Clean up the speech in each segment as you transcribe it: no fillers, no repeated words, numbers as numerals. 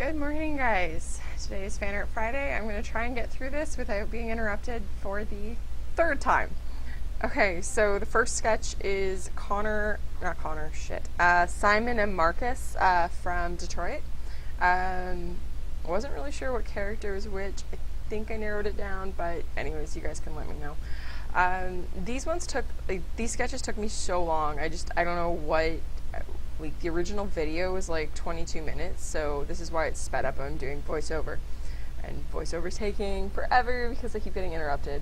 Good morning, guys. Today is Fanart Friday. I'm going to try and get through this without being interrupted for the third time. Okay, so the first sketch is Simon and Markus from Detroit. Wasn't really sure what character was which. I think I narrowed it down, but anyways, you guys can let me know. These sketches took me so long. I don't know what. Like, the original video was like 22 minutes, so this is why it's sped up. I'm doing voiceover, and voiceover's taking forever because I keep getting interrupted.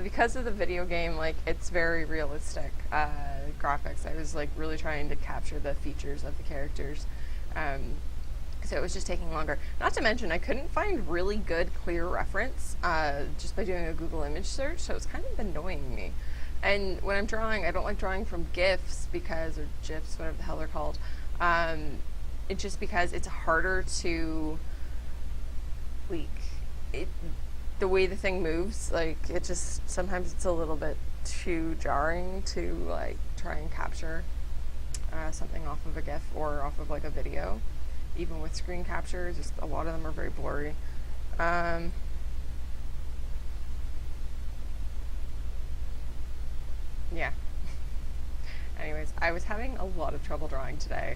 Because of the video game, like, it's very realistic graphics. I was like really trying to capture the features of the characters. So it was just taking longer. Not to mention, I couldn't find really good, clear reference just by doing a Google image search, so it's kind of annoying me. And when I'm drawing, I don't like drawing from GIFs or GIFs, whatever the hell they're called. It's just because it's harder to, the way the thing moves, sometimes it's a little bit too jarring to, try and capture something off of a GIF or off of, a video. Even with screen capture, just a lot of them are very blurry. Yeah. Anyways, I was having a lot of trouble drawing today,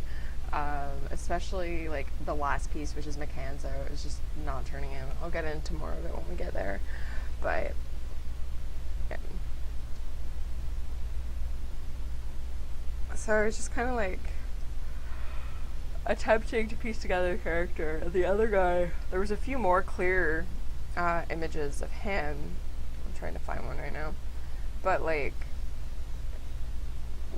especially the last piece, which is Mchanzo. It was just not turning in. I'll get into more of it when we get there, but yeah. So I was just kind of attempting to piece together the character. The other guy, there was a few more clear images of him. I'm trying to find one right now. But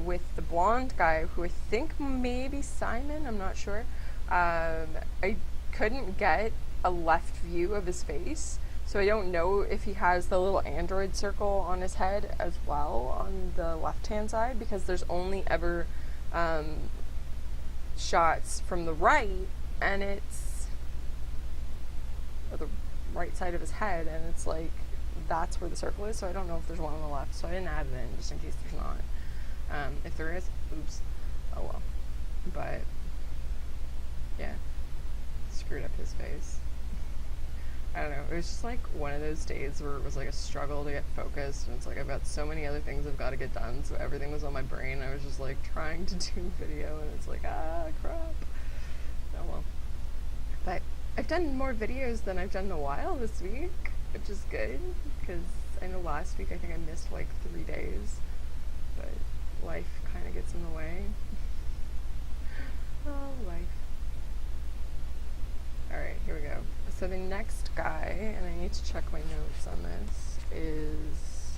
with the blonde guy, who I think maybe Simon, I'm not sure, I couldn't get a left view of his face, so I don't know if he has the little android circle on his head as well on the left hand side, because there's only ever shots from the right, and it's the right side of his head, and it's that's where the circle is, so I don't know if there's one on the left, so I didn't add it in just in case there's not. If there is, oops, oh well. But yeah, screwed up his face. I don't know, it was just one of those days where it was a struggle to get focused, and it's I've got so many other things I've got to get done, so everything was on my brain. I was just trying to do video, and it's crap. Oh well. But I've done more videos than I've done in a while this week, which is good, because I know last week I think I missed 3 days, but life kind of gets in the way. Oh, life. Alright, here we go. So the next guy, and I need to check my notes on this, is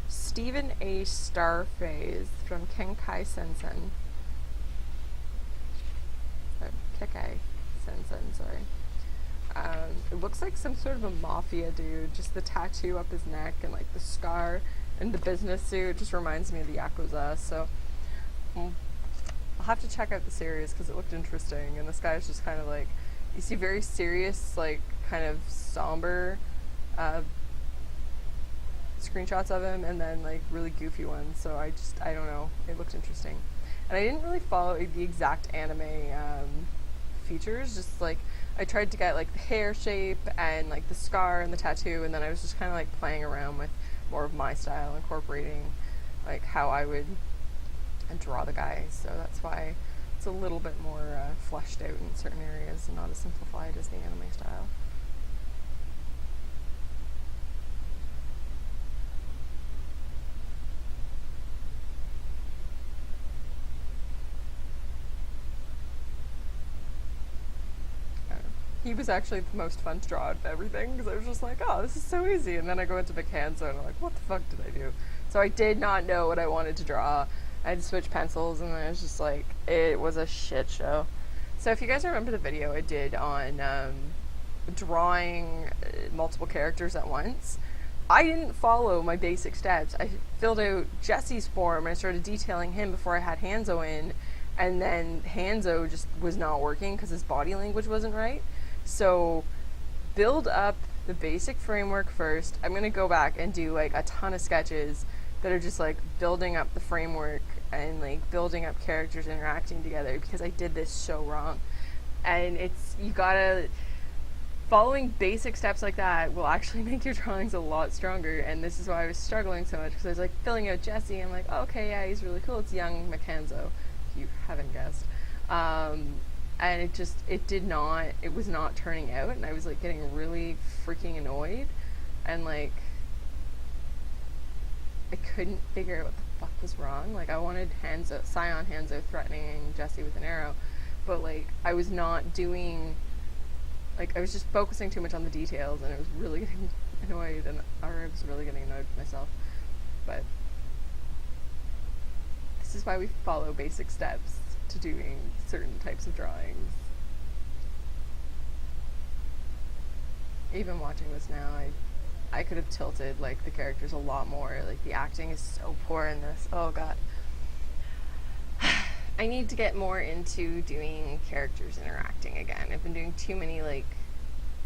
Stephen A. Starphase from Kekkai Sensen. Kekkai Sensen, sorry. It looks like some sort of a mafia dude, just the tattoo up his neck and the scar and the business suit just reminds me of the Yakuza, so I'll have to check out the series because it looked interesting, and this guy's just kind of you see very serious, kind of somber screenshots of him, and then really goofy ones, so I don't know, it looked interesting. And I didn't really follow the exact anime features, just I tried to get the hair shape and the scar and the tattoo, and then I was just kind of playing around with more of my style, incorporating how I would draw the guy, so that's why it's a little bit more fleshed out in certain areas and not as simplified as the anime style. He was actually the most fun to draw out of everything, because I was just oh, this is so easy, and then I go into Mchanzo and I'm what the fuck did I do? So I did not know what I wanted to draw. I had to switch pencils, and then I was just it was a shit show. So if you guys remember the video I did on drawing multiple characters at once, I didn't follow my basic steps. I filled out Jesse's form, and I started detailing him before I had Hanzo in, and then Hanzo just was not working because his body language wasn't right. So build up the basic framework first. I'm going to go back and do a ton of sketches that are just like building up the framework and like building up characters interacting together, because I did this so wrong. And it's, you gotta, following basic steps like that will actually make your drawings a lot stronger. And this is why I was struggling so much, because I was like filling out Jesse, I'm like, oh, okay, yeah, he's really cool, it's young Mchanzo, if you haven't guessed. And it was not turning out, and I was like getting really freaking annoyed, and like I couldn't figure out what the fuck was wrong. Like, I wanted Scion Hanzo threatening Jesse with an arrow, but like I was not doing, like I was just focusing too much on the details, and I was really getting annoyed, or I was really getting annoyed with myself. But this is why we follow basic steps to doing certain types of drawings. Even watching this now, I could have tilted like the characters a lot more. Like, the acting is so poor in this. Oh god. I need to get more into doing characters interacting again. I've been doing too many like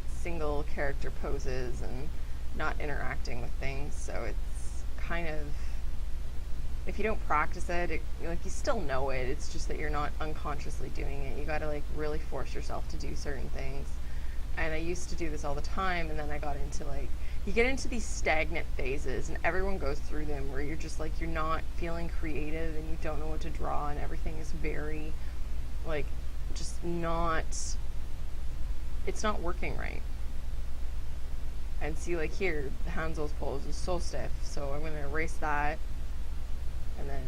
single character poses and not interacting with things, so it's kind of, if you don't practice it, like, you still know it, it's just that you're not unconsciously doing it. You gotta like really force yourself to do certain things. And I used to do this all the time, and then I got into like, you get into these stagnant phases, and everyone goes through them, where you're just like, you're not feeling creative and you don't know what to draw, and everything is very like, just not, it's not working right. And see, like here, Hanzo's pose is so stiff, so I'm going to erase that and then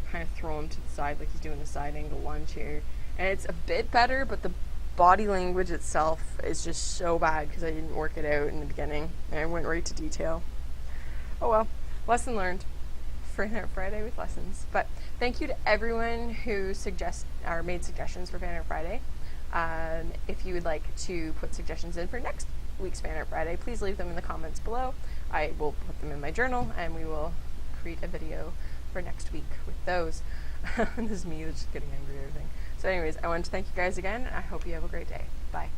kind of throw him to the side like he's doing a side angle lunge here. And it's a bit better, but the body language itself is just so bad because I didn't work it out in the beginning, and I went right to detail. Oh well, lesson learned. Fanart Friday with lessons. But thank you to everyone who made suggestions for Fanart Friday. If you would like to put suggestions in for next week's Fanart Friday, please leave them in the comments below. I will put them in my journal, and we will create a video for next week with those. This is me just getting angry at everything. So anyways, I wanted to thank you guys again. I hope you have a great day. Bye.